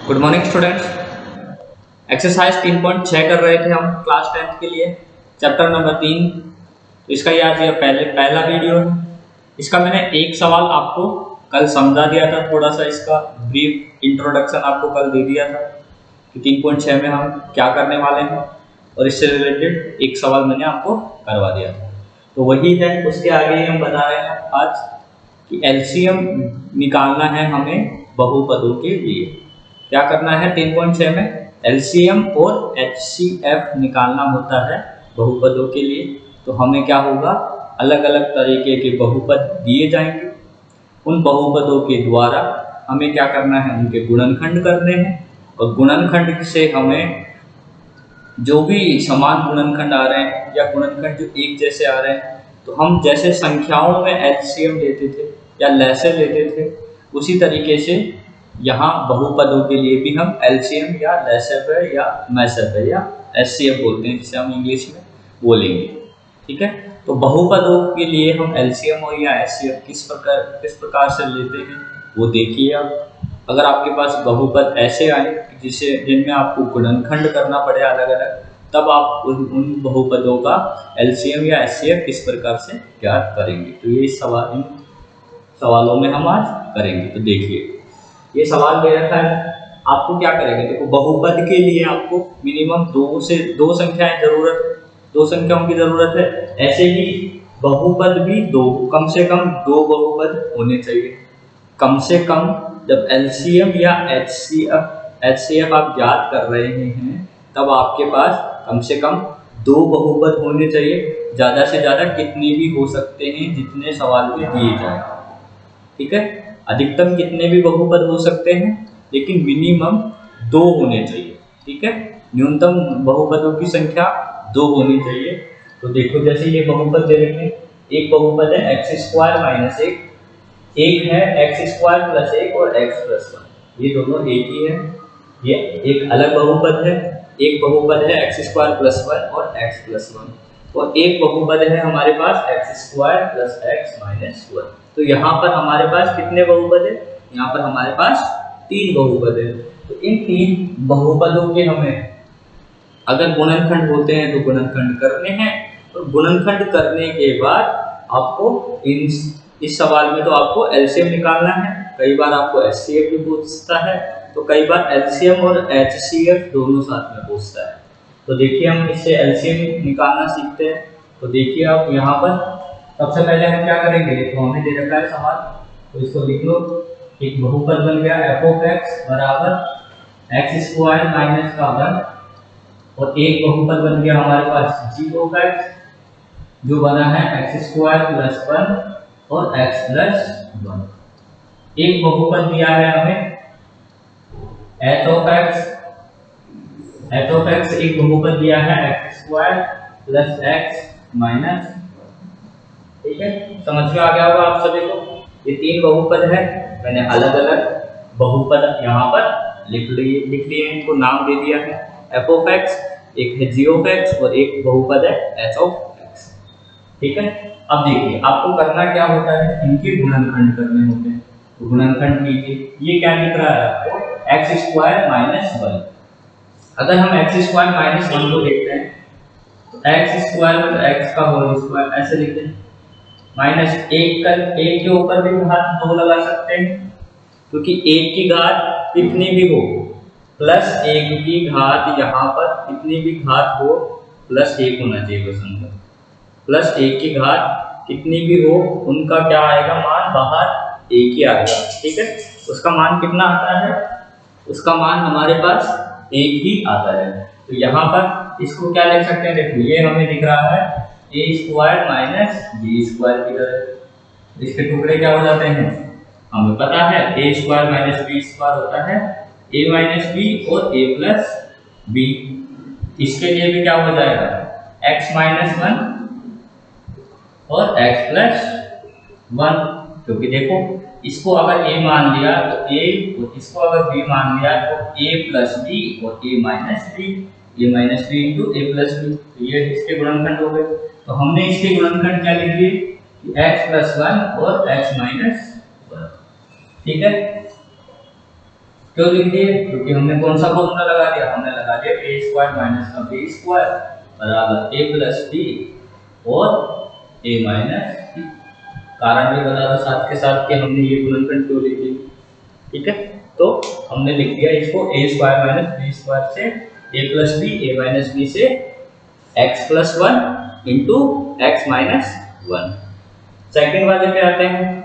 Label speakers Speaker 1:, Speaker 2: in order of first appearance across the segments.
Speaker 1: Good morning students. Exercise 3.6 कर रहे थे हम क्लास 10th के लिए, चैप्टर नंबर 3। तो इसका ये आज पहला वीडियो है। इसका मैंने एक सवाल आपको कल समझा दिया था, थोड़ा सा इसका ब्रीफ इंट्रोडक्शन आपको कल दे दिया था कि 3.6 में हम क्या करने वाले हैं, और इससे रिलेटेड एक सवाल मैंने आपको करवा दिया था। तो वही है, उसके आगे हम बता रहे हैं आज कि एलसीएम निकालना है हमें बहुपदों के लिए। क्या करना है 3.6 में? एलसीएम और एचसीएफ निकालना होता है बहुपदों के लिए। तो हमें क्या होगा, अलग अलग तरीके के बहुपद दिए जाएंगे। उन बहुपदों के द्वारा हमें क्या करना है, उनके गुणनखंड करने हैं, और गुणनखंड से हमें जो भी समान गुणनखंड आ रहे हैं या गुणनखंड जो एक जैसे आ रहे हैं, तो हम जैसे संख्याओं में एलसीएम लेते थे या लैसे लेते थे, उसी तरीके से यहाँ बहुपदों के लिए भी हम एलसीएम या लैसेफ या मैसेफ या एचसीएफ बोलते हैं, जिसे हम इंग्लिश में बोलेंगे। ठीक है, तो बहुपदों के लिए हम एलसीएम और या एचसीएफ किस प्रकार से लेते हैं वो देखिए आप। अगर आपके पास बहुपद ऐसे आए जिनमें आपको गुणनखंड करना पड़े अलग अलग, तब आप उन बहुपदों का एलसीएम या एचसीएफ किस प्रकार से ज्ञात करेंगे। तो ये इन सवालों में हम आज करेंगे। तो देखिए, ये सवाल दे रखा है, आपको क्या करेंगे। देखो, बहुपद के लिए आपको मिनिमम दो संख्याएं जरूरत है, दो संख्याओं की जरूरत है। ऐसे ही बहुपद भी कम से कम दो बहुपद होने चाहिए। कम से कम जब एलसीएम या एचसीएफ आप ज्ञात कर रहे हैं, तब आपके पास कम से कम दो बहुपद होने चाहिए। ज़्यादा से ज़्यादा कितने भी हो सकते हैं, जितने सवाल में दिए जाए। ठीक है, अधिकतम कितने भी बहुपद हो सकते हैं, लेकिन मिनिमम दो होने चाहिए। ठीक है, न्यूनतम बहुपदों की संख्या दो होनी चाहिए। तो देखो, जैसे ये बहुपद दे रखे हैं, एक बहुपद है x² - 1, एक है x² + 1 और x + 1, ये दोनों एक ही है। ये एक अलग बहुपद है। एक बहुपद है x² + 1 और x + 1, और एक बहुपद है हमारे पास x² + x - 1। तो यहाँ पर हमारे पास कितने बहुपद है? यहाँ पर हमारे पास 3 बहुपद है। तो इन 3 बहुपदों के हमें अगर गुणनखंड होते हैं तो गुणनखंड करने हैं, और गुणनखंड करने के बाद आपको इस सवाल में तो आपको एलसीएम निकालना है। कई बार आपको एचसीएफ भी पूछता है, तो कई बार एलसीएम और एचसीएफ दोनों साथ में पूछता है। तो देखिए, हम इससे एलसीएम निकालना सीखते हैं। तो देखिए, आप यहाँ पर सबसे पहले हम क्या करेंगे, तो हमें दे रखा है सवाल, तो इसको लिख लो। एक बहुपद बन गया f(x) = x² - 1, और एक बहुपद बन गया हमारे पास g(x), जो बना है x² + 1 और x + 1। एक बहुपद दिया है हमें h(x), एक बहुपद दिया है x² + x - 1। ठीक है, समझ में आ गया होगा आप सभी को। ये 3 बहुपद है, मैंने अलग अलग बहुपद यहाँ पर लिख लिए, इनको नाम दे दिया है f(x), एक है g(x) और एक बहुपद है h(x). ठीक है, अब देखिए, आपको करना क्या होता है, इनके गुणनखंड करने होते हैं। तो गुणनखंड कीजिए। ये क्या दिख रहा है आपको, x² - 1। अगर हम x² - 1 को देखते हैं, तो x² मतलब x का होल स्क्वायर, ऐसे लिखते हैं। -1 के ऊपर भी घात 2 लगा सकते हैं, क्योंकि 1 की घात कितनी भी हो, +1 की घात यहाँ पर कितनी भी घात हो, +1 होना चाहिए क्वेश्चन में। +1 की घात कितनी भी हो, उनका क्या आएगा मान, बाहर 1 ही आएगा। ठीक है, उसका मान कितना आता है, उसका मान हमारे पास 1 ही आता है। तो यहाँ पर इसको क्या लिख सकते हैं, देखो ये हमें दिख रहा है a² - b² की तरह। इसके टुकड़े क्या हो जाते हैं, हमें पता है a² - b² होता है a - b और a + b। इसके लिए भी क्या हो जाएगा, x - 1 और x + 1, क्योंकि देखो, इसको अगर a मान लिया तो a, और इसको अगर b मान लिया तो a + b और a - b, a - b × a + b। तो ये इसके गुणनखंड हो गए। तो हमने इसके गुणनखंड क्या लिख दिए कि x + 1 और x - 1। ठीक है, क्यों लिख दिए? क्योंकि हमने कौन सा फॉर्मूला लगा दिया? हमने लगा दिया ए स्क्वायर माइनस का बी स्क्वायर बराबर ए प्लस बी और ए माइनस बी। कारण भी बता दो साथ के साथ कि हमने ये गुणनखंड क्यों लिख दिया। ठीक है, तो हमने लिख दिया इसको ए स्क्वायर माइनस बी स्क्वायर से ए प्लस बी, ए माइनस बी से x plus one into x minus one. Second वाले पे आते हैं।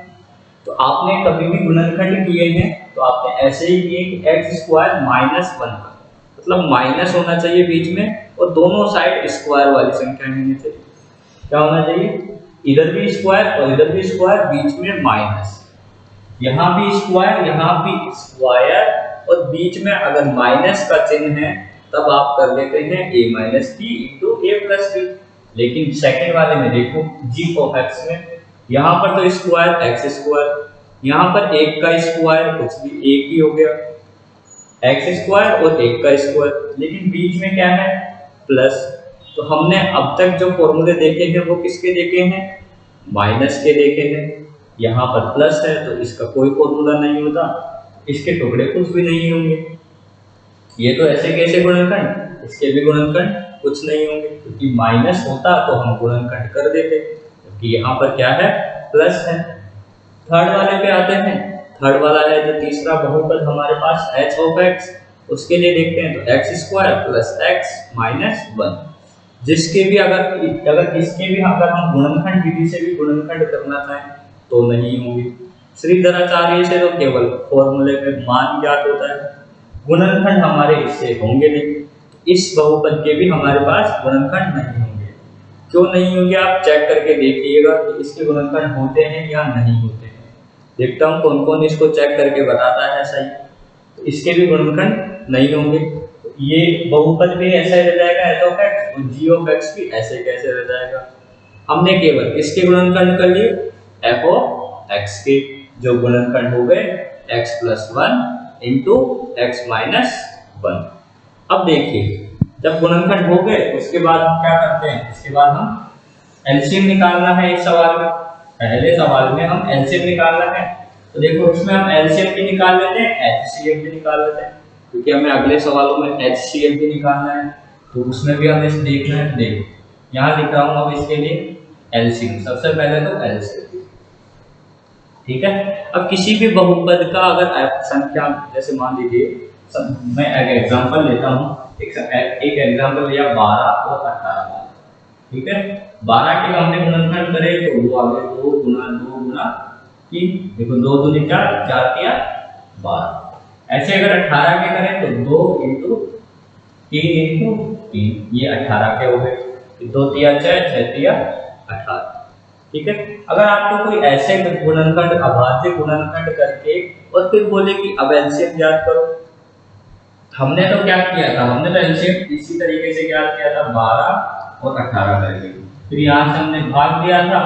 Speaker 1: तो आपने कभी भी गुणनखंड किए हैं तो आपने ऐसे ही किए कि एक्स स्क्वायर माइनस वन, मतलब माइनस होना चाहिए बीच में और दोनों साइड स्क्वायर वाली संख्या होनी चाहिए। क्या होना चाहिए? इधर भी स्क्वायर और इधर भी स्क्वायर, बीच में माइनस। यहाँ भी स्क्वायर, यहाँ भी स्क्वायर और बीच में अगर माइनस का चिन्ह है तब आप कर देते हैं a minus B into A plus B. लेकिन सेकेंड वाले में देखो g ऑफ x में यहाँ पर तो स्क्वायर एक्स स्क्वायर, यहाँ पर एक का स्क्वायर कुछ भी एक ही हो गया, एक्स स्क्वायर और एक का स्क्वायर, लेकिन बीच में क्या है? प्लस। तो हमने अब तक जो फॉर्मूले देखे हैं वो किसके देखे हैं? माइनस के देखे हैं। यहाँ पर प्लस है तो इसका कोई फॉर्मूला नहीं होता, इसके टुकड़े कुछ भी नहीं होंगे। ये तो ऐसे कैसे गुणनखंड, इसके भी गुणनखंड कुछ नहीं होंगे, क्योंकि माइनस होता तो हम गुणनखंड कर देते, क्योंकि यहाँ पर क्या है? प्लस है। थर्ड वाले पे आते हैं। थर्ड वाला है जो तीसरा बहुपद हमारे पास h ऑफ x, उसके लिए देखते हैं तो x square plus x minus one. जिसके भी अगर इसके भी अगर हम गुणनखंड विधि से भी गुणनखंड करना चाहें तो नहीं होंगे। श्रीधराचार्य से तो केवल फॉर्मूले में मान ज्ञात होता है, गुणनखंड हमारे इससे होंगे नहीं। इस बहुपद के भी हमारे पास गुणनखंड नहीं होंगे। क्यों नहीं होंगे आप चेक करके देखिएगा कि इसके गुणनखंड होते हैं या नहीं होते हैं। देखता हूँ कौन कौन इसको चेक करके बताता है सही। तो इसके भी गुणनखंड नहीं होंगे। ये बहुपद भी ऐसा ही रह जाएगा h ऑफ x और g ऑफ x भी ऐसे कैसे रह जाएगा। हमने केवल किसके गुणनखंड कर लिए? f ऑफ x के, जो गुणनखंड हो गए x plus one into x minus one. अब देखिए जब गुणनखंड हो गए उसके बाद हम क्या करते हैं? इसके बाद हम एलसीएम निकालना है। इस सवाल में, पहले सवाल में हम एलसीएम निकालना है। तो देखो इसमें हम एलसीएम भी निकाल लेते हैं, एचसीएफ भी निकाल लेते हैं, क्योंकि हमें अगले सवालों में एचसीएफ भी निकालना है तो उसमें भी हमें देखना है। देखो यहाँ लिख रहा हूँ अब इसके लिए एलसीएम। सबसे पहले तो एलसीएम, ठीक है। अब किसी भी बहुपद का अगर संख्या, जैसे मान लीजिए मैं एक एग्जांपल लेता हूँ, एक एग्जांपल लिया 12 और 18, ठीक है। 12 के हमने गुणनखंड करे तो वो आ गए 2 गुना 3। देखो 2 दूनी 4, 4 तिया 12। ऐसे अगर 18 के करें तो 2 इंटू 3 इंटू 3, ये 18 के हो गए। 2 तिया 6, 6 तिया 18, ठीक है। अगर आपको कोई ऐसे गुणनखंड अभाज्य गुणनखंड करके और फिर बोले कि अब एलसीएम ज्ञात करो, हमने तो क्या किया था? हमने तो एलसीएम इसी तरीके से ज्ञात किया था 12 और 18 करके, फिर यहाँ से हमने भाग दिया था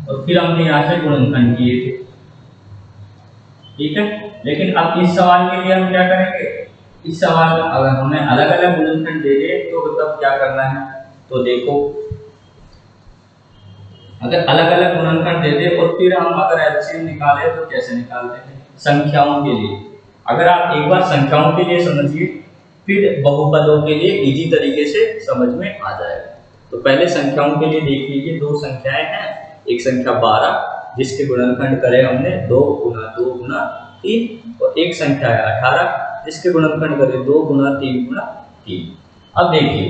Speaker 1: और फिर हमने यहाँ से गुणनखंड किए थे, ठीक है। लेकिन अब इस सवाल के लिए हम क्या करेंगे? इस सवाल में अगर हमें अलग अलग गुणनखंड दे दे तो तब क्या करना है? तो देखो अगर अलग अलग गुणनखंड दे दे और फिर हम अगर एलसीएम निकाले तो कैसे निकालते हैं? संख्याओं के लिए। अगर आप एक बार संख्याओं के लिए समझिए फिर बहुपदों के लिए इजी तरीके से समझ में आ जाएगा। तो पहले संख्याओं के लिए देख लीजिए, 2 संख्याएं हैं। एक संख्या 12 जिसके गुणनखंड करे हमने 2 गुना 3, और एक संख्या है 18 जिसके गुणनखंड करे 2 गुना 3। अब देखिए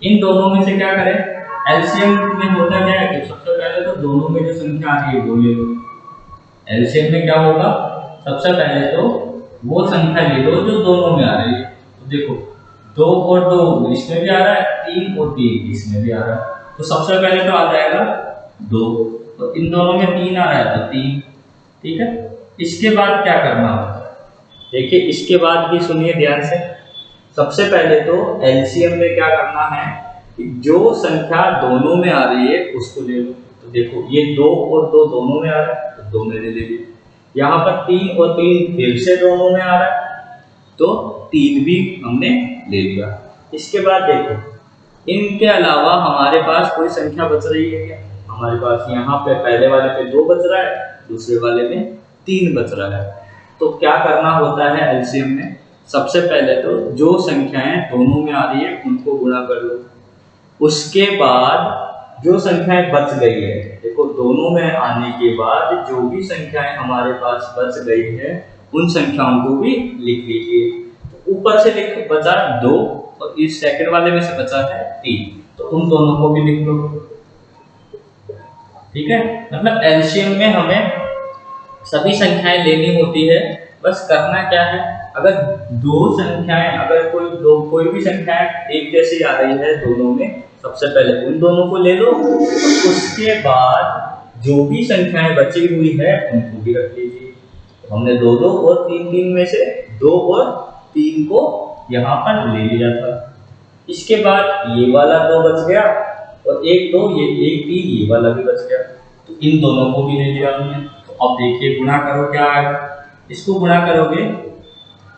Speaker 1: इन दोनों में से क्या करें? एलसीएम में होता क्या है कि सबसे पहले तो दोनों में जो संख्या आ रही है वो ले लो। एलसीएम में क्या होगा? सबसे पहले तो वो संख्या ले लो जो दोनों में आ रही है। तो देखो 2 और 2 इसमें भी आ रहा है, 3 और 3 इसमें भी आ रहा है। तो सबसे पहले तो आ जाएगा 2, तो इन दोनों में 3 आ रहा है तो 3, ठीक है। इसके बाद क्या करना होगा? देखिए इसके बाद भी सुनिए ध्यान से। सबसे पहले तो एलसीएम में क्या करना है कि जो संख्या दोनों में आ रही है उसको ले लो। तो देखो ये 2 और 2 दोनों में आ रहा है तो 2 मैंने ले लिया। यहाँ पर 3 और 3 फिर से दोनों में आ रहा है तो 3 भी हमने ले लिया। इसके बाद देखो इनके अलावा हमारे पास कोई संख्या बच रही है क्या? हमारे पास यहाँ पे पहले वाले पे 2 बच रहा है, दूसरे वाले में 3 बच रहा है। तो क्या करना होता है एलसीएम में? सबसे पहले तो जो संख्याएं दोनों में आ रही है उनको गुणा कर लो, उसके बाद जो संख्याएं बच गई है, देखो दोनों में आने के बाद जो भी संख्याएं हमारे पास बच गई है उन संख्याओं को भी लिख लीजिए। तो ऊपर से लिख बचा 2 और इस सेकंड वाले में से बचा है 3, तो उन दोनों को भी लिख लो। ठीक है, मतलब एलसीएम में हमें सभी संख्याएं लेनी होती है। बस करना क्या है, अगर दो संख्याएं, अगर कोई भी संख्याएं एक जैसी आ रही है दोनों में, सबसे पहले उन दोनों को ले लो, उसके बाद जो भी संख्याएं बची हुई है उनको भी रख लीजिए। तो हमने 2 2 और 3 3 में से 2 और 3 को यहाँ पर ले लिया था। इसके बाद ये वाला 2 बच गया और 1 2 ये 1 3 ये वाला भी बच गया, तो इन दोनों को भी ले लिया हमने। तो अब देखिए गुणा करो क्या आएगा, इसको गुणा करोगे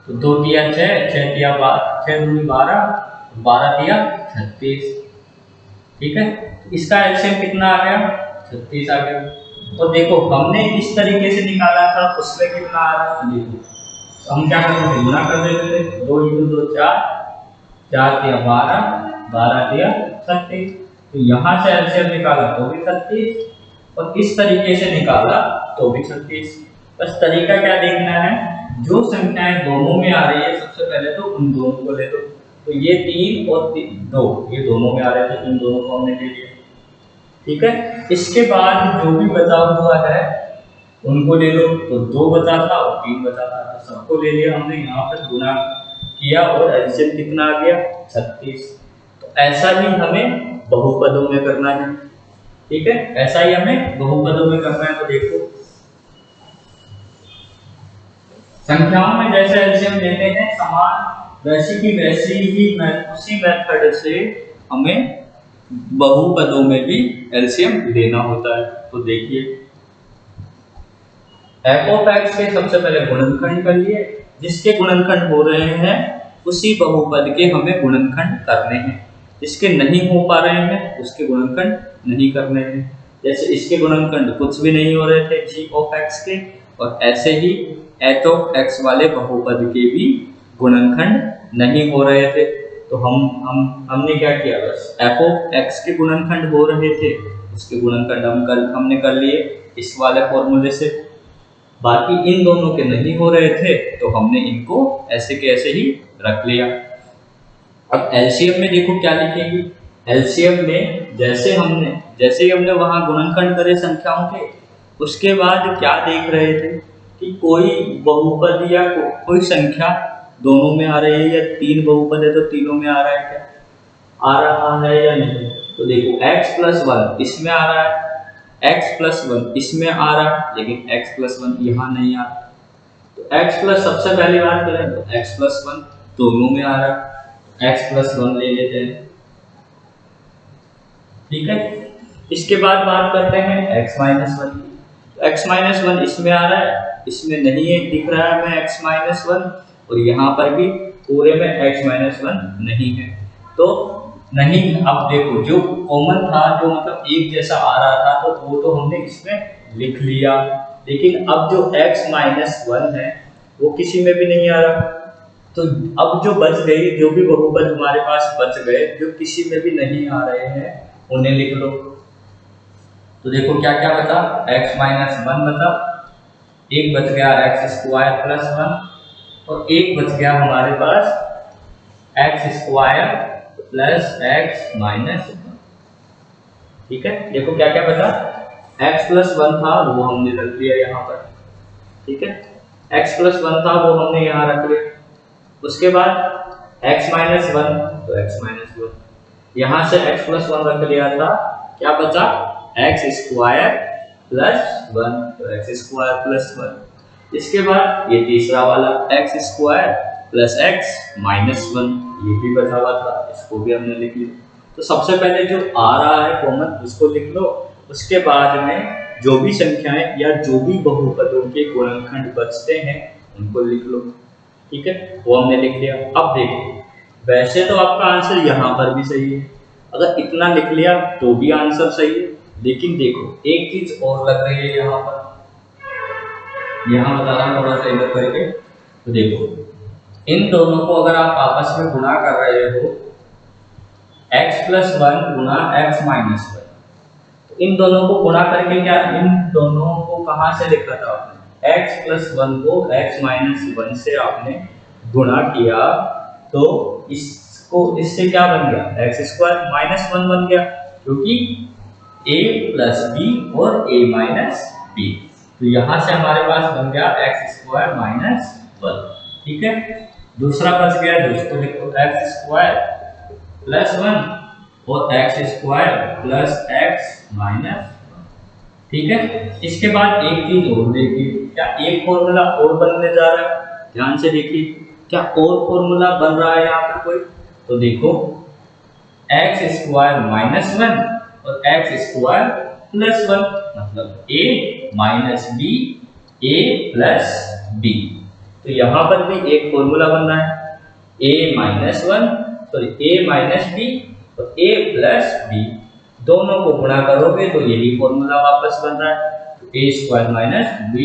Speaker 1: तो 2 तिया 6, 6 तिया 6 दूनी 12, 12 तिया 36। ठीक है, इसका एलसीएम कितना आ गया, 36 आ गया। तो देखो हमने इस तरीके से निकाला था, उसमें कितना आ रहा है, देखो तो हम क्या करेंगे, गुणा कर देते थे, 2 × 2 4, 4 तिया 12, 12 तिया 36। तो यहाँ से एलसीएम निकाला तो भी 36 और इस तरीके से निकाला तो भी 36। बस तरीका क्या देखना है, जो संख्याएं दोनों में आ रही है सबसे पहले तो उन दोनों को ले लो। तो ये 3 और 2 ये दोनों में आ रहे थे, इन दोनों को हमने ले लिया। ठीक है, इसके बाद जो भी बचा हुआ है उनको ले लो। तो 2 बचा था और 3 बचा था, तो सबको ले लिया हमने, यहाँ पर गुणा किया और एलसीएम कितना आ गया, 36। तो ऐसा ही हमें बहुपदों में करना है। ठीक है, ऐसा ही हमें बहुपदों में करना है। तो देखो संख्याओं में जैसे एलसीएम लेते हैं समान, वैसी की वैसी ही उसी मेथड से हमें बहुपदों में भी एलसीएम लेना होता है। तो देखिए एफ ऑफ एक्स के सबसे पहले गुणनखंड कर लिए, जिसके गुणनखंड हो रहे हैं उसी बहुपद के हमें गुणनखंड करने हैं, जिसके नहीं हो पा रहे हैं उसके गुणनखंड नहीं करने हैं। जैसे इसके गुणनखंड कुछ भी नहीं हो रहे थे जी ऑफ एक्स के, और ऐसे ही एच ऑफ एक्स वाले बहुपद के भी गुणनखंड नहीं हो रहे थे। तो हमने क्या किया, बस एफ ऑफ एक्स के गुणनखंड हो रहे थे, उसके गुणनखंड हमने कर लिए इस वाले फॉर्मूले से। बाकी इन दोनों के नहीं हो रहे थे तो हमने इनको ऐसे के ऐसे ही रख लिया। अब एलसीएम में देखो क्या लिखेंगे, एलसीएम में जैसे ही हमने वहां गुणनखंड करे संख्याओं के, उसके बाद क्या देख रहे थे कि कोई बहुपद या कोई संख्या दोनों में आ रही है, या 3 बहुपद है तो तीनों में आ रहा है, क्या आ रहा है या नहीं। तो देखो x + 1 इसमें आ रहा है, x + 1 इसमें आ रहा है, लेकिन x + 1 यहाँ नहीं आ रहा। तो x प्लस सबसे पहली बात करें तो x + 1 दोनों में आ रहा है, x + 1 ले लेते हैं। ठीक है, इसके बाद बात करते हैं x - 1 की। तो x - 1 इसमें आ रहा है, इसमें नहीं है, दिख रहा है हमें x - 1, और यहाँ पर भी पूरे में x - 1 नहीं है। तो नहीं, अब देखो जो कॉमन था, जो मतलब एक जैसा आ रहा था, तो वो तो हमने इसमें लिख लिया, लेकिन अब जो x - 1 है वो किसी में भी नहीं आ रहा। तो अब जो बच गई, जो भी बहुपद हमारे पास बच गए जो किसी में भी नहीं आ रहे हैं, उन्हें लिख लो। तो देखो क्या क्या बचा, x - 1 बचा, एक बच गया x² + 1, और एक बच गया हमारे पास x² + x - 1। ठीक है, देखो क्या क्या बचा, x + 1 था वो हमने रख दिया यहाँ पर। ठीक है, x + 1 था वो हमने यहाँ रख लिया। उसके बाद x - 1, तो x - 1 यहाँ से x + 1 रख लिया था, क्या बचा x² + 1, तो x² + 1। इसके बाद ये तीसरा वाला x² + x - 1 ये भी बचा हुआ था, इसको भी हमने लिख लिया। तो सबसे पहले जो आ रहा है कॉमन उसको लिख लो, उसके बाद में जो भी संख्याएं या जो भी बहुपदों के गुणनखंड बचते हैं उनको लिख लो। ठीक है, वो हमने लिख लिया। अब देखो वैसे तो आपका आंसर यहाँ पर भी सही है, अगर इतना लिख लिया तो भी आंसर सही है, लेकिन देखो एक चीज और लग रही है यहाँ पर, यहाँ बता रहा हूँ थोड़ा सा इधर करके। तो देखो इन दोनों को अगर आप आपस में गुणा कर रहे हो x+1 गुणा x-1, तो इन दोनों को गुणा करके क्या, इन दोनों को कहां से लिखा था आपने, x+1 को x-1 से आपने गुणा किया, तो इसको इससे क्या बन गया, x² -1 बन गया, क्योंकि a प्लस b और a माइनस b। तो यहां से हमारे पास बन गया x² -1। ठीक है, दूसरा बच गया दोस्तों, लिखो x² + 1 और x² + x-1। ठीक है, इसके बाद एक चीज और देखिए, क्या एक फॉर्मूला और बनने जा रहा है, ध्यान से देखिए, क्या और फॉर्मूला बन रहा है यहाँ पर कोई, तो देखो x² -1 और x² + 1, मतलब a minus b, a plus b। तो यहाँ पर भी एक फॉर्मूला बन रहा है, a माइनस b और a प्लस b, दोनों को गुणा करोगे तो यही फॉर्मूला वापस बन रहा है, तो a² - b²।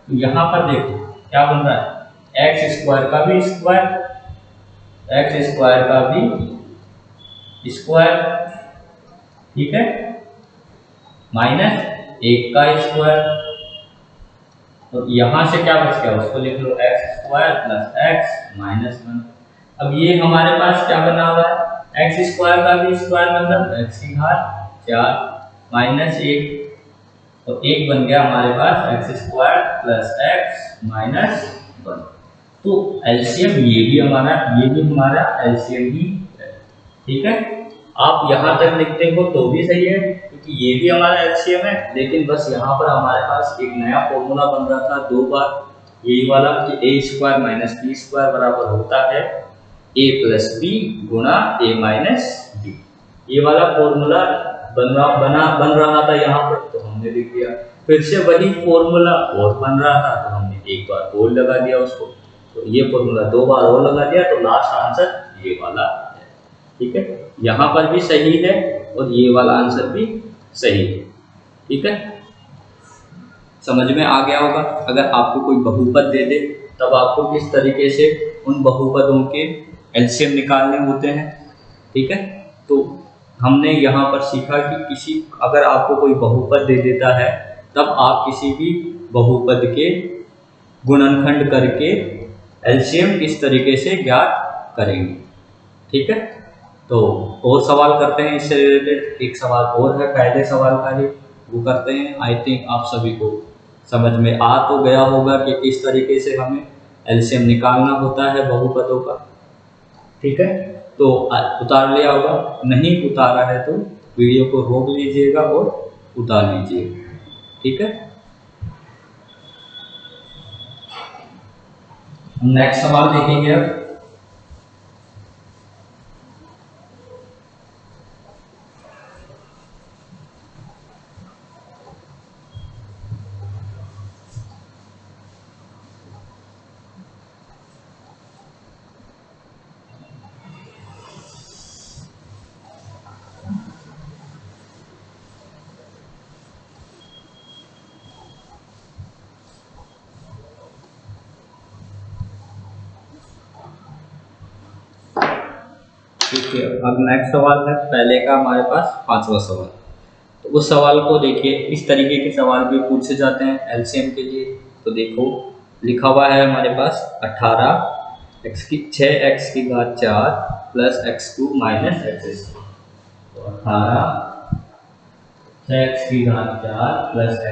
Speaker 1: तो यहाँ पर देखो क्या बन रहा है, x² का भी स्क्वायर, x² का भी स्क्वायर, ठीक है, माइनस 1 का स्क्वायर, तो यहाँ से क्या बच गया, उसको लिख लो x² + x-1। अब ये हमारे पास क्या बना हुआ है, x² का भी स्क्वायर मतलब x⁴ माइनस 1, तो 1 बन गया हमारे पास x² + x-1। तो एलसीएम ये भी हमारा एलसीएम ही है। ठीक है, आप यहाँ तक लिखते हो तो भी सही है, क्योंकि ये भी हमारा एलसीएम है, लेकिन बस यहाँ पर हमारे पास एक नया फॉर्मूला बन रहा था 2 बार, यही वाला कि a² - b² बराबर होता है a + b गुणा a माइनस b। ये वाला फॉर्मूला बन रहा था यहाँ पर, तो हमने लिख दिया, फिर से वही फॉर्मूला और बन रहा था, तो हमने एक बार और लगा दिया उसको, तो ये फॉर्मूला 2 बार और लगा दिया, तो लास्ट आंसर ये वाला है। ठीक है, यहाँ पर भी सही है और ये वाला आंसर भी सही है। ठीक है, समझ में आ गया होगा। अगर आपको कोई बहुपद दे दे तब आपको किस तरीके से उन बहुपदों के एलसीएम निकालने होते हैं। ठीक है, तो हमने यहाँ पर सीखा कि अगर आपको कोई बहुपद दे देता है तब आप किसी भी बहुपद के गुणनखंड करके एलसीएम किस तरीके से ज्ञात करेंगे। ठीक है, तो और सवाल करते हैं इससे रिलेटेड, एक सवाल और है पहले सवाल का ही, वो करते हैं। आई थिंक आप सभी को समझ में आ तो गया होगा कि किस तरीके से हमें एलसीएम निकालना होता है बहुपदों का। ठीक है, तो उतार लिया होगा, नहीं उतारा है तो वीडियो को रोक लीजिएगा और उतार लीजिएगा। ठीक है, नेक्स्ट सवाल देखेंगे अब। ठीक है, अब नेक्स्ट सवाल है, पहले का हमारे पास 5वां सवाल। तो उस सवाल को देखिए, इस तरीके के सवाल भी पूछे जाते हैं एलसीएम के लिए। तो देखो लिखा हुआ है हमारे पास 6x⁴ + x³ - x²। तो 18 6x⁴ + x³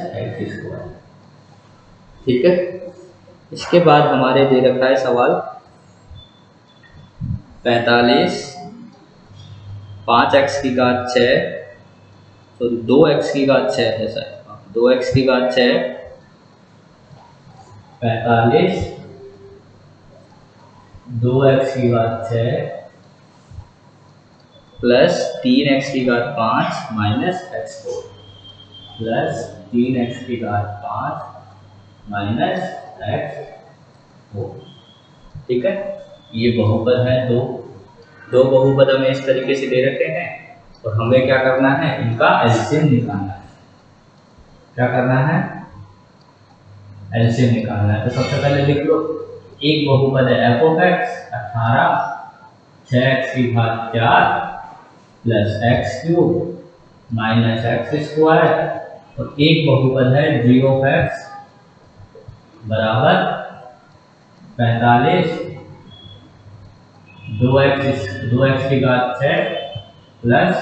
Speaker 1: - x²। ठीक है, इसके बाद हमारे दे रखा है सवाल 45 5x⁴ तो 2x⁴ है sir, 2x⁴ 45 2x⁴ plus 3x⁴ minus x4 plus 3x⁴ minus x4। ठीक है, ये बहुपद है, दो बहुपद हमें इस तरीके से दे रखे हैं और हमें क्या करना है, इनका एलसीएम निकालना है। क्या करना है, एलसीएम निकालना है। तो सबसे पहले लिख लो, एक बहुपद है एफ ऑफ एक्स 18 6x की घात 4 plus x cube minus x square, और एक बहुपद है जी ऑफ एक्स बराबर 45 2x की घात 6 प्लस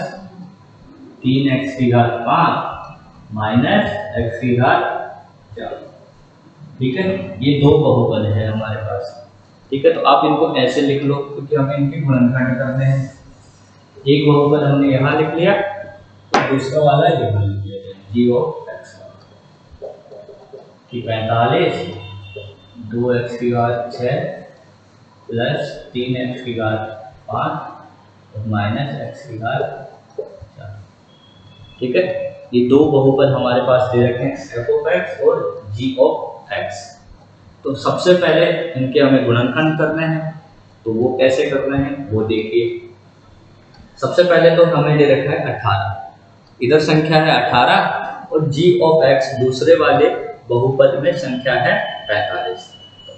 Speaker 1: 3x की घात 5 माइनस x की घात 4। ठीक है, ये दो बहुपद है हमारे पास। ठीक है, तो आप इनको ऐसे लिख लो क्योंकि हमें इनके गुणनखंड करने हैं। एक बहुपद हमने यहाँ लिख लिया, दूसरा वाला यहाँ लिख लिया जी ऑफ एक्स की 45 2x की घात 6 प्लस 3x की घात 5 और माइनस x की घात 4। ठीक है, ये दो बहुपद हमारे पास दे रखे हैं एफ ऑफ एक्स और जी ऑफ एक्स। तो सबसे पहले इनके हमें गुणनखंड करने हैं, तो वो कैसे करने हैं वो देखिए। सबसे पहले तो हमें दे रखा है 18, इधर संख्या है 18 और जी ऑफ एक्स दूसरे वाले बहुपद में संख्या है 45।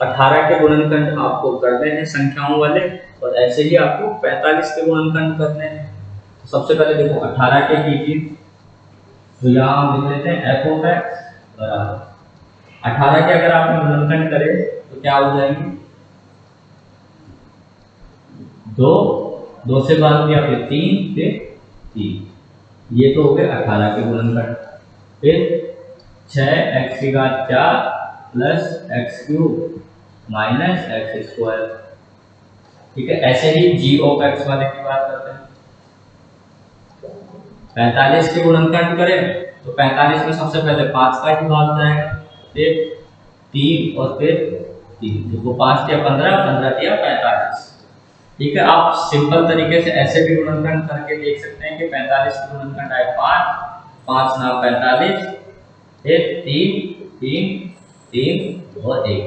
Speaker 1: 18 के गुणनखंड आपको करने हैं संख्याओं वाले, और ऐसे ही आपको 45 के गुणनखंड करने हैं। तो सबसे पहले देखो 18 के कीजिए, तो यहाँ हम लिख लेते हैं एफ ऑफ एक्स बराबर 18 के अगर आप गुणनखंड करें तो क्या हो जाएंगे, 2 से भाग दिया फिर 3 फिर 3, ये तो हो गए 18 के गुणनखंड। फिर 6x की घात 4 plus x cube minus x square. ठीक है, ऐसे ही जी ऑफ एक्स वाले की बात करते हैं। 45 के गुणनखंड करें तो 45 में सबसे पहले 5 का ही भाग जाएगा, फिर 3 और फिर 3, देखो 5 दिया 15, 15 दिया 45। ठीक है, आप सिंपल तरीके से ऐसे भी गुणनखंड करके देख सकते हैं कि 45 के गुणनखंड आए 5, 5 ना 45, फिर 3 3 3 और 1,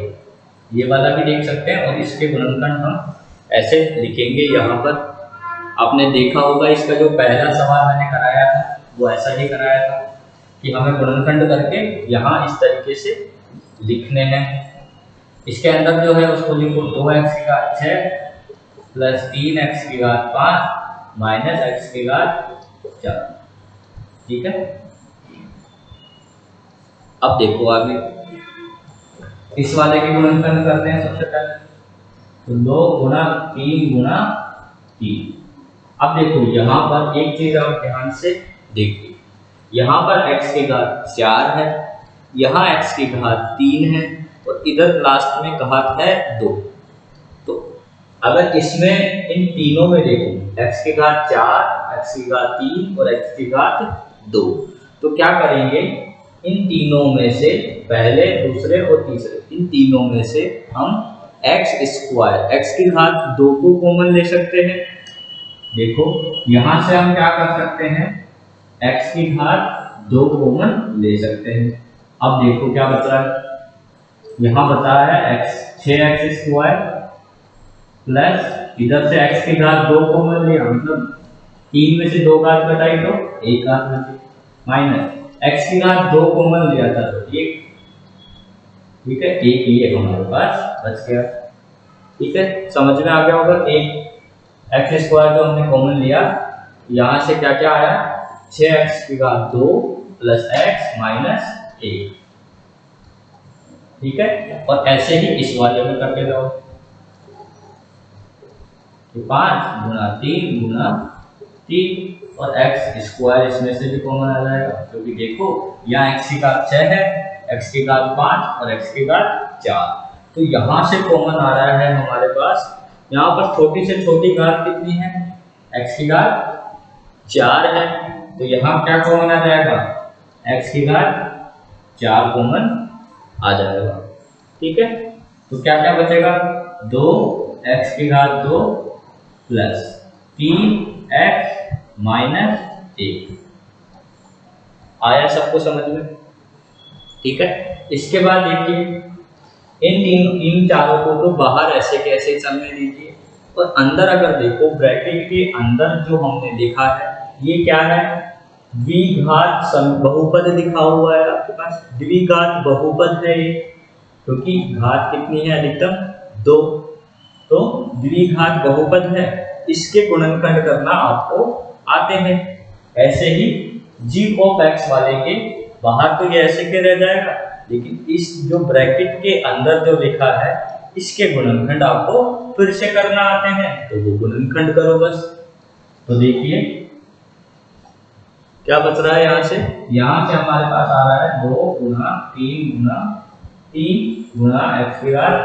Speaker 1: ये वाला भी देख सकते हैं। और इसके गुणनखंड हम ऐसे लिखेंगे यहाँ पर। आपने देखा होगा इसका जो पहला सवाल मैंने कराया था वो ऐसा ही कराया था कि हमें गुणनखंड करके यहाँ इस तरीके से लिखने हैं। इसके अंदर जो है उसको लिखो 2x की घात 6 प्लस 3x की घात 5 माइनस x की घात 4। ठीक है, अब देखो आगे इस वाले के गुणनखंड करते हैं सबसे पहले, तो 2 गुणा 3 गुणा 3। अब देखो यहाँ पर एक चीज आप ध्यान से देखिए, यहाँ पर x की घात 4 है, यहाँ x की घात 3 है और इधर लास्ट में घात है 2। तो अगर इसमें इन तीनों में देखो x की घात 4, x की घात 3 और x की घात 2, तो क्या करेंगे, इन तीनों में से पहले दूसरे और तीसरे इन तीनों में से हम x स्क्वायर x की घात 2 को कॉमन ले सकते हैं। देखो यहां से हम क्या कर सकते हैं, x की घात 2 कॉमन ले सकते हैं। अब देखो क्या बच रहा है, यहाँ बचा है x 6x स्क्वायर प्लस इधर से x की घात 2 कॉमन लिया, मतलब 3 में से 2 घात घटाई तो 1 घात बची, माइनस x की घात 2 कॉमन लिया था तो 1। ठीक है, एक ये हमारे पास बच गया। ठीक है, समझ में आ गया होगा। एक एक्स स्क्वायर जो हमने कॉमन लिया, यहाँ से क्या क्या आया, 6x की घात 2 प्लस x माइनस 1। ठीक है, और ऐसे ही इस वाले में करके जाओ, 5 गुणा 3 गुणा 3 और x स्क्वायर इसमें से भी कॉमन आ जाएगा, क्योंकि देखो यहाँ x की घात 6 है, x की घात 5 और x की घात 4, तो यहाँ से कॉमन आ रहा है हमारे पास। यहाँ पर छोटी से छोटी घात कितनी है, x की घात 4 है, तो यहाँ क्या कॉमन आ जाएगा, x की घात 4 कॉमन आ जाएगा। ठीक है, तो क्या क्या बचेगा, 2x की घात 2 प्लस 3x माइनस 1। आया सबको समझ में। ठीक है, इसके बाद देखिए इन चारों को तो बाहर ऐसे के ऐसे चलने दीजिए, और अंदर अगर देखो ब्रैकेट के अंदर जो हमने लिखा है ये क्या है, द्विघात बहुपद लिखा हुआ है आपके पास, द्विघात बहुपद है ये। क्योंकि घात कितनी है अधिकतम 2, तो द्विघात बहुपद है, इसके गुणनखंड करना आपको आते हैं। ऐसे ही g ऑफ x वाले के बाहर तो ये ऐसे के रह जाएगा, लेकिन इस जो ब्रैकेट के अंदर जो लिखा है इसके गुणनखंड आपको फिर से करना आते हैं, तो वो गुणनखंड करो बस। तो देखिए क्या बच रहा है यहाँ से हमारे पास आ रहा है 2 गुना 3 गुना x की घात,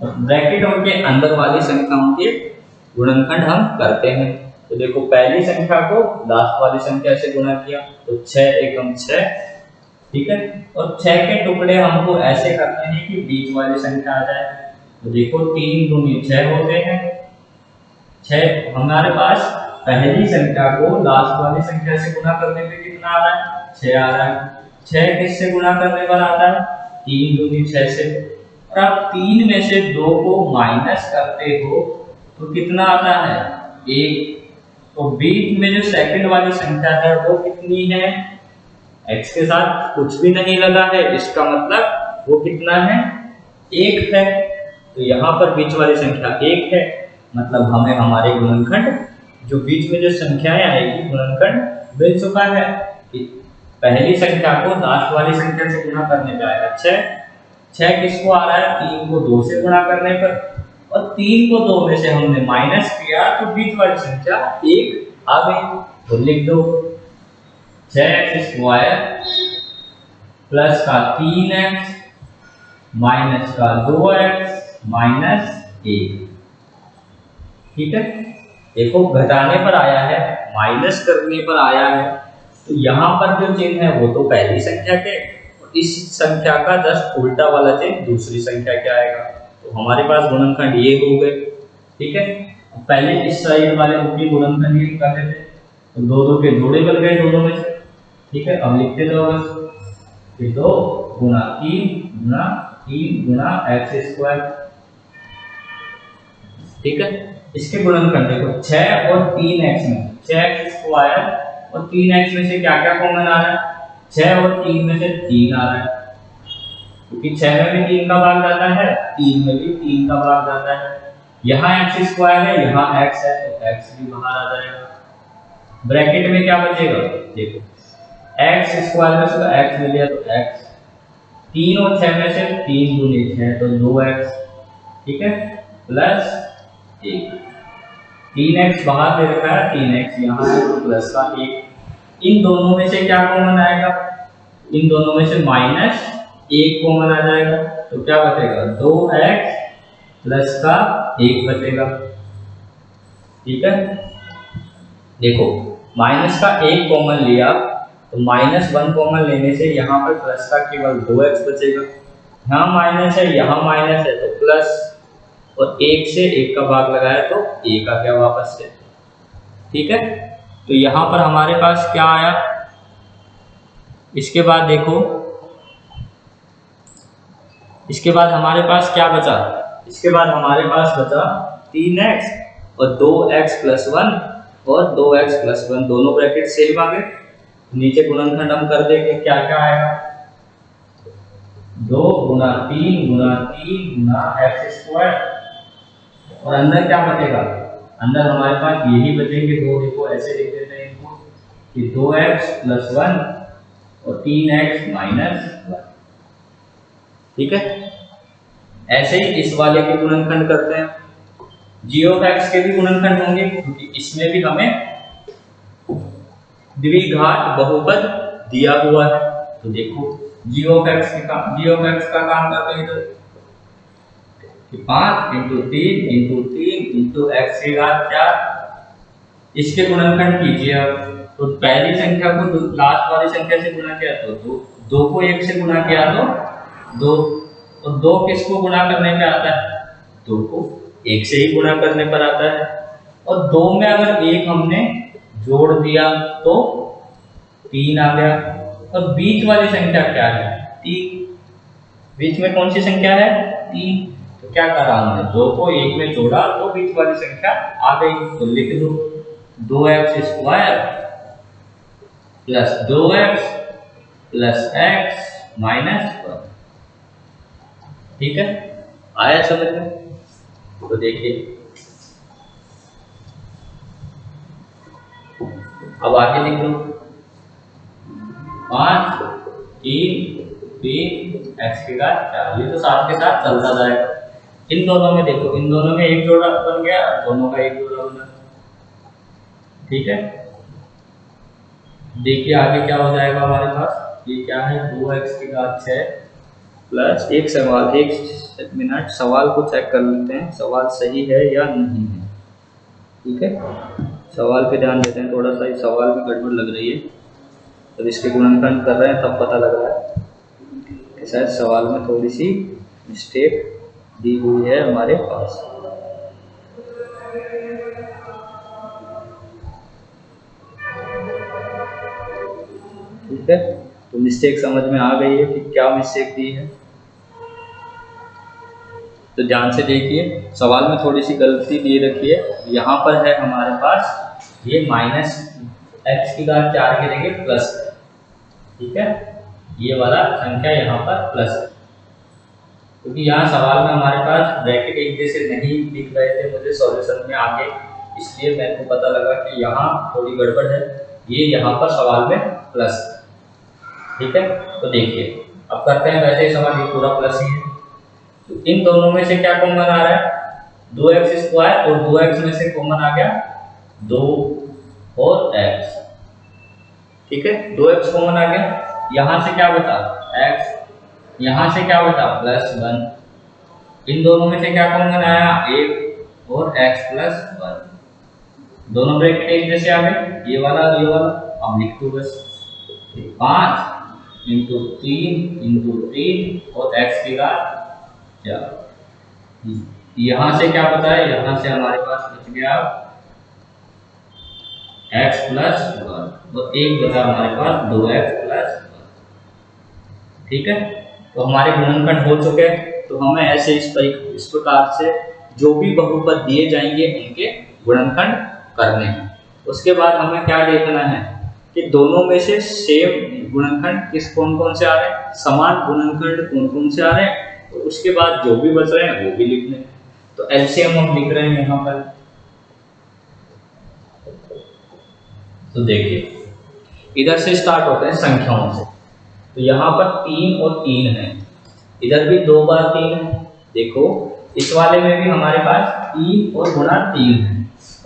Speaker 1: और ब्रैकेटों के अंदर वाली संख्याओं के गुणनखंड हम करते हैं। तो देखो पहली संख्या को लास्ट वाली संख्या से गुणा किया तो 6 एकम 6, ठीक है, और 6 के टुकड़े हमको ऐसे करते हैं कि बीच वाली संख्या आ जाए। तो देखो 3 दूनी 6 होते हैं, 6 हमारे पास पहली संख्या को लास्ट वाली संख्या से गुणा करने पे कितना आ रहा है, 6 आ रहा है। 6 किससे गुणा करने पर आता है, 3 दूनी 6 से, और आप 3 में से 2 को माइनस करते हो तो कितना आता है, 1। तो बीच में जो सेकंड वाली संख्या है वो कितनी है, x के साथ कुछ भी नहीं लगा है, इसका मतलब वो कितना है, 1 है। तो यहाँ पर बीच वाली संख्या 1 है, मतलब हमें हमारे गुणनखंड जो बीच में जो संख्याएं आएगी गुणनखंड मिल चुका है। पहली संख्या को लास्ट वाली संख्या से गुणा करने पे आएगा 6 किसको आ रहा है, 3 को 2 से गुणा करने पर, और 3 को 2 में से हमने माइनस किया तो बीच वाली संख्या 1 आ गई। तो लिख दो 6x² प्लस का 3x माइनस का 2x माइनस 1, ठीक है। देखो घटाने पर आया है, माइनस करने पर आया है, तो यहाँ पर जो चिन्ह है वो तो पहली संख्या के, इस संख्या का जस्ट उल्टा वाला चिन्ह दूसरी संख्या के आएगा। तो हमारे पास गुणनखंड ये हो गए, ठीक है। पहले इस साइड वाले उनके गुणनखंड ये कर देते, तो 2 के जोड़े बन गए दोनों में से, ठीक है। अब लिखते जाओ बस, 2 गुना 3 गुना x², ठीक है। इसके गुणनखंड देखो 6 और 3x में, 6x² और 3x में से क्या क्या कॉमन आ रहा है, 6 और 3 में से 3 आ रहा है, क्योंकि 6 में भी 3 का भाग जाता है, 3 में भी 3 का भाग जाता है। यहाँ x² है, यहाँ x है, तो x भी बाहर आ जाएगा। ब्रैकेट में क्या बचेगा, देखो x² में से x मिल गया तो x, 3 और 6 में से 3 दूनी 6 तो 2x, ठीक है, प्लस 1। 3x बाहर दे रखा है, 3x यहाँ है तो प्लस का 1। इन दोनों में से क्या कॉमन आएगा, इन दोनों में से माइनस 1 कॉमन आ जाएगा, तो क्या बचेगा, 2x प्लस का 1 बचेगा, ठीक है। देखो माइनस का 1 कॉमन लिया तो -1 कॉमन लेने से यहाँ पर प्लस का केवल 2x बचेगा, यहाँ माइनस है यहाँ माइनस है तो प्लस, और 1 से 1 का भाग लगाया तो 1 आ गया वापस से, ठीक है। तो यहाँ पर हमारे पास क्या आया, इसके बाद देखो, इसके बाद हमारे पास क्या बचा, इसके बाद हमारे पास बचा 3x और 2x प्लस 1 और 2x प्लस 1, दोनों ब्रैकेट सेम आ गए। नीचे गुणनखंड हम कर देंगे, क्या क्या आएगा, 2 गुना 3 गुना x², और अंदर क्या बचेगा, अंदर हमारे पास यही बचेंगे 2, देखो ऐसे लिख देते हैं इनको कि 2x प्लस 1 और 3x माइनस 1, ठीक है। ऐसे ही इस वाले के गुणनखंड करते हैं, g ऑफ x के भी गुणनखंड होंगे, क्योंकि इसमें भी हमें द्विघात बहुपद दिया हुआ है। तो देखो g ऑफ x का काम करते हैं, तो 5 × 3 × x की घात 4, इसके गुणनखंड कीजिए अब। तो पहली संख्या को लास्ट वाली संख्या से गुणा किया तो 2 को 1 से गुणा किया तो 2, और 2 किसको गुणा करने पे आता है, 2 को 1 से ही गुणा करने पर आता है, और 2 में अगर 1 हमने जोड़ दिया तो 3 आ गया, और बीच वाली संख्या क्या है, 3, बीच में कौन सी संख्या है, 3, तो क्या करा हमने, 2 को 1 में जोड़ा तो बीच वाली संख्या आ गई। तो लिख दो 2x² plus 2x plus x minus 1, ठीक है, आया समझ में? तो देखिए अब आगे लिख लो 5 3 3 x की घात 4। ये तो साथ के साथ चलता जाएगा। इन दोनों में देखो, इन दोनों में एक जोड़ा बन गया, दोनों का एक जोड़ा बना। ठीक है, देखिए आगे क्या हो जाएगा हमारे पास। ये क्या है, 2x की घात 6 प्लस एक सवाल, एक मिनट सवाल को चेक कर लेते हैं, सवाल सही है या नहीं है। ठीक है, सवाल पे ध्यान देते हैं, थोड़ा सा इस सवाल में गड़बड़ लग रही है। जब इसके गुणनखंड कर रहे हैं तब पता लग रहा है कि शायद सवाल में थोड़ी सी मिस्टेक दी हुई है हमारे पास। ठीक है, तो मिस्टेक समझ में आ गई है कि क्या मिस्टेक दी है। तो ध्यान से देखिए, सवाल में थोड़ी सी गलती दी रखी है। यहाँ पर है हमारे पास ये माइनस एक्स की घात 4 की जगह प्लस। ठीक है, ये वाला संख्या यहाँ पर प्लस है, क्योंकि यहाँ सवाल में हमारे पास ब्रैकेट एक जैसे नहीं दिख रहे थे मुझे सॉल्यूशन में आगे, इसलिए मेरे को पता लगा कि यहाँ थोड़ी गड़बड़ है। ये यहाँ पर सवाल में प्लस। ठीक है, तो देखिए अब करते हैं वैसे ही सवाल, ये पूरा प्लस ही है। तो इन दोनों में से क्या कॉमन आ रहा है, 2x² और 2x में से कॉमन आ गया 2 और x। ठीक है, 2x कॉमन आ गया, यहां से क्या बचा x, यहां से क्या बचा +1। इन दोनों में से क्या कॉमन आया 1 और x + 1। दोनों ब्रैकेट एक जैसे आ गए, ये वाला और ये वाला। अब लिख दो बस 5 × 3 × 3 और x की घात 4। यहां से क्या बचा है, यहां से हमारे पास बच गया x + 1 और एक बचा हमारे पास 2x + 1। ठीक है, तो हमारे गुणनखंड हो चुके हैं। तो हमें ऐसे इस प्रकार से जो भी बहुपद दिए जाएंगे उनके गुणनखंड करने हैं। उसके बाद हमें क्या देखना है कि दोनों में से सेम गुणनखंड कौन कौन से आ रहे हैं, समान गुणनखंड कौन कौन से आ रहे हैं। तो उसके बाद जो भी बच रहे हैं वो भी लिखने हैं। तो एलसीएम हम लिख रहे हैं यहाँ पर। तो देखिए इधर से स्टार्ट होते हैं संख्याओं से। तो यहाँ पर 3 और 3 है, इधर भी 2 बार 3 है। देखो इस वाले में भी हमारे पास 3 और गुणा 3 है,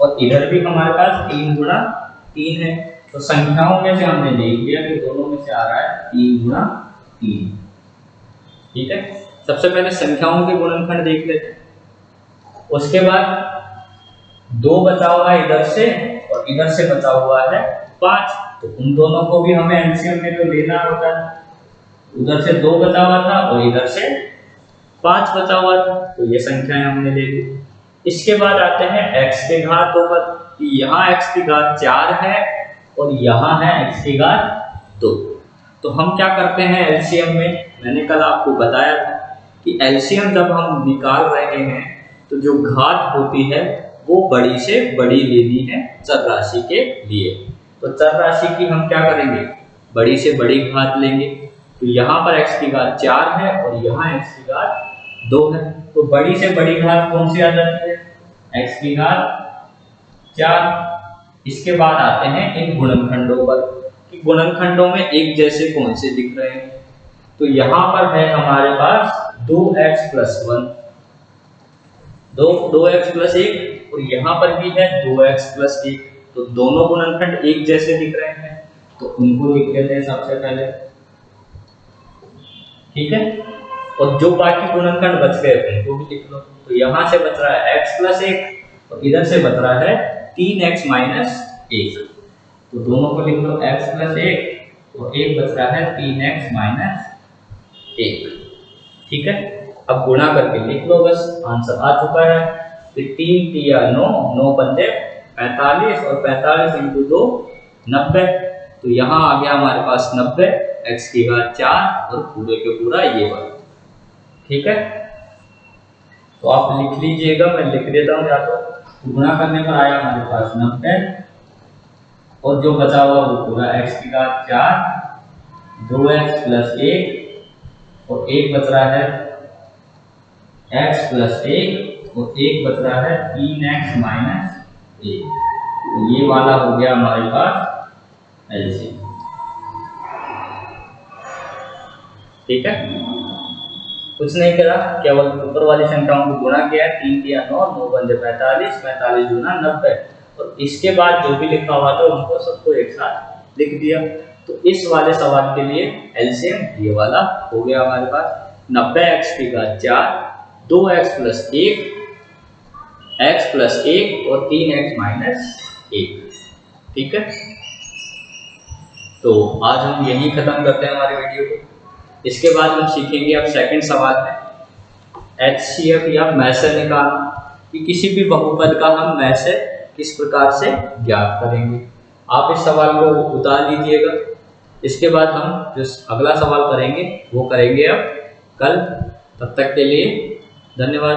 Speaker 1: और इधर भी हमारे पास 3 गुणा 3 है। तो संख्याओं में से हमने देख लिया कि दोनों में से आ रहा है 3 गुणा 3। ठीक है, सबसे पहले संख्याओं के गुणनखंड देख लेते हैं। उसके बाद 2 बचा हुआ है इधर से और इधर से बचा हुआ है 5। तो उन दोनों को भी हमें एलसीएम में तो लेना होता है। उधर से 2 बचा हुआ था और इधर से 5 बचा हुआ था, तो ये संख्याएं हमने ले ली। इसके बाद आते हैं x के घात 2 पर। यहाँ x की घात 4 है और यहाँ है x की घात 2। तो हम क्या करते हैं एलसीएम में, मैंने कल आपको बताया था कि एलसीएम जब हम निकाल रहे हैं तो जो घात होती है वो बड़ी से बड़ी लेनी है चर राशि के लिए। तो चर राशि की हम क्या करेंगे, बड़ी से बड़ी घात लेंगे। तो यहाँ पर x की घात 4 है और यहाँ x की घात 2 है। तो बड़ी से बड़ी घात कौन सी आ जाती है, x की घात 4। इसके बाद आते हैं इन गुणनखंडों पर कि गुणनखंडों में एक जैसे कौन से दिख रहे हैं। तो यहाँ पर है हमारे पास 2x + 1, 2x + 1, और यहाँ पर भी है 2x + 1। तो दोनों गुणनखंड एक जैसे दिख रहे हैं, तो उनको लिख लेते हैं सबसे पहले। ठीक है, और जो बाकी गुणनखंड बच गए उनको भी लिख लो। तो यहाँ से बच रहा है x + 1 और इधर से बच रहा है 3x - 1। तो दोनों को लिख लो x + 1 और एक बच रहा है 3x - 1। ठीक है, अब गुणा करके लिख लो, बस आंसर आ चुका है। 3 × 9, 9 × 5 = 45 और 45 × 2 = 90। तो यहाँ आ गया हमारे पास 90, x की घात 4 और पूरे के पूरा ये वाला। ठीक है, तो आप लिख लीजिएगा, मैं लिख देता हूँ। या तो गुणा करने पर आया हमारे पास 90 और जो बचा हुआ वो पूरा x की घात 4, 2x + 1 और एक बच रहा है x प्लस 1 और 1 बच रहा है 3x माइनस 1। तो ये वाला हो गया हमारे पास एलसीएम। ठीक है, कुछ नहीं करा, केवल ऊपर वाली संख्याओं को गुणा किया, 3 किया 9, 9 बन 45, 45 गुना 90, और इसके बाद जो भी लिखा हुआ था उनको सबको एक साथ लिख दिया। तो इस वाले सवाल के लिए एलसीएम ये वाला हो गया हमारे पास 90x की घात 4, 2x प्लस 1, x प्लस 1 और 3x माइनस 1। ठीक है, तो आज हम यही खत्म करते हैं हमारे वीडियो को। इसके बाद हम सीखेंगे अब सेकंड सवाल में एचसीएफ या मैसे निकालना, कि किसी भी बहुपद का हम मैसे किस प्रकार से ज्ञात करेंगे। आप इस सवाल को उतार लीजिएगा। इसके बाद हम जो अगला सवाल करेंगे वो करेंगे अब कल। तब तक के लिए धन्यवाद।